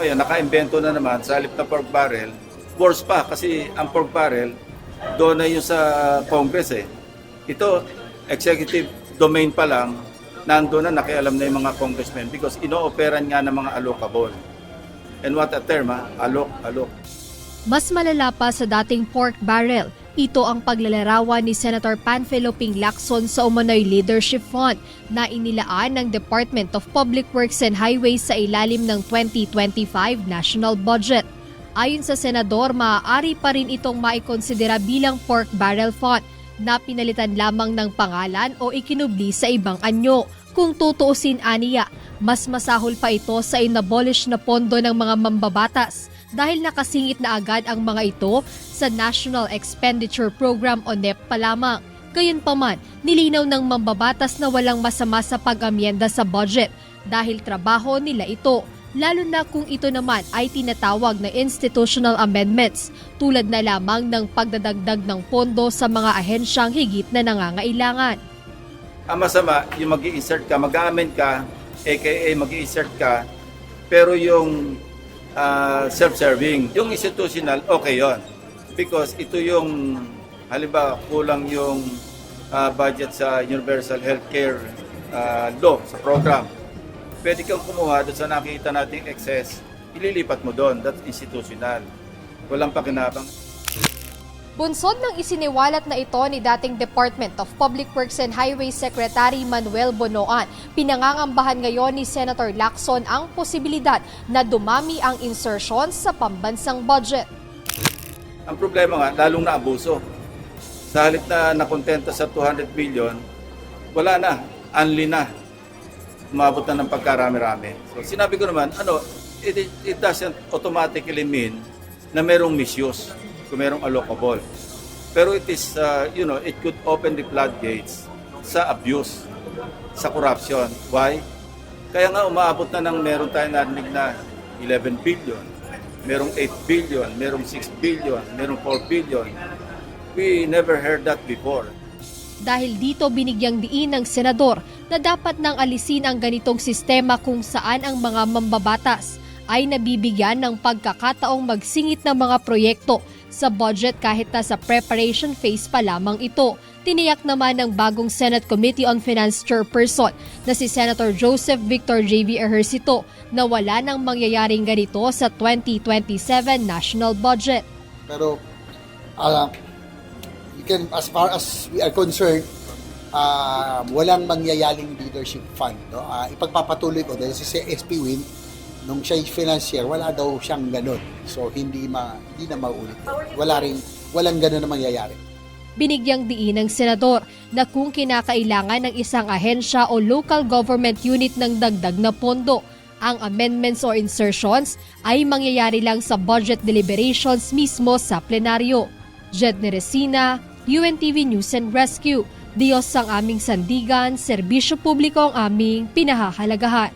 ngayon, naka-invento na naman sa halip na pork barrel. Worse pa kasi ang pork barrel, doon na yung sa Congress eh. Ito, executive domain pa lang, nandoon na nakialam na yung mga congressmen because ino-operan nga ng mga allocable. And what a term ha? Alok. Mas malala pa sa dating pork barrel, ito ang paglalarawan ni Senator Panfilo Ping Lacson sa umano'y leadership fund na inilaan ng Department of Public Works and Highways sa ilalim ng 2025 national budget. Ayon sa senador, maaari pa rin itong maikonsidera bilang pork barrel fund na pinalitan lamang ng pangalan o ikinubli sa ibang anyo. Kung tutuusin aniya, mas masahol pa ito sa inabolish na pondo ng mga mambabatas dahil nakasingit na agad ang mga ito sa National Expenditure Program o NEP pa lamang. Gayunpaman, nilinaw ng mambabatas na walang masama sa pag-amyenda sa budget dahil trabaho nila ito, lalo na kung ito naman ay tinatawag na institutional amendments tulad na lamang ng pagdadagdag ng pondo sa mga ahensyang higit na nangangailangan. Ang masama, yung mag-i-insert ka, mag-amend ka, aka mag-i-insert ka, pero yung self-serving, yung institutional, okay yon. Because ito yung, halimbawa, kulang yung budget sa Universal Healthcare law, sa program. Pwede kang kumuha doon sa nakita nating excess, ililipat mo doon, that's institutional. Walang pakinabang. Bunsod ng isiniwalat na ito ni dating Department of Public Works and Highways Secretary Manuel Bonoan, pinangangambahan ngayon ni Senator Lacson ang posibilidad na dumami ang insertions sa pambansang budget. Ang problema nga, lalong naabuso. Sa halip na nakontento sa 200 billion, wala na, unli na. Umabot na ng pagkarami-rami. So sinabi ko naman, it doesn't automatically mean na merong misuse, kung merong allocable. Pero it is, it could open the floodgates sa abuse, sa corruption. Why? Kaya nga umaabot na ng meron tayong narinig na 11 billion, merong 8 billion, merong 6 billion, merong 4 billion. We never heard that before. Dahil dito binigyang diin ng senador na dapat nang alisin ang ganitong sistema kung saan ang mga mambabatas ay nabibigyan ng pagkakataong magsingit ng mga proyekto sa budget kahit na sa preparation phase pa lamang ito. Tiniyak naman ng bagong Senate Committee on Finance Chairperson na si Senator Joseph Victor J.V. Ejercito na wala nang mangyayaring ganito sa 2027 national budget. Pero as far as we are concerned, walang mangyayaling leadership fund. No? Ipagpapatuloy ko dahil si SP Win, nung siya financier, wala daw siyang ganun. So hindi na maulit. Walang ganun na mangyayari. Binigyang diin ng senador na kung kinakailangan ng isang ahensya o local government unit ng dagdag na pondo, ang amendments or insertions ay mangyayari lang sa budget deliberations mismo sa plenaryo. Jed Neresina, UNTV News and Rescue. Diyos ang aming sandigan, serbisyo publiko ang aming pinahahalagahan.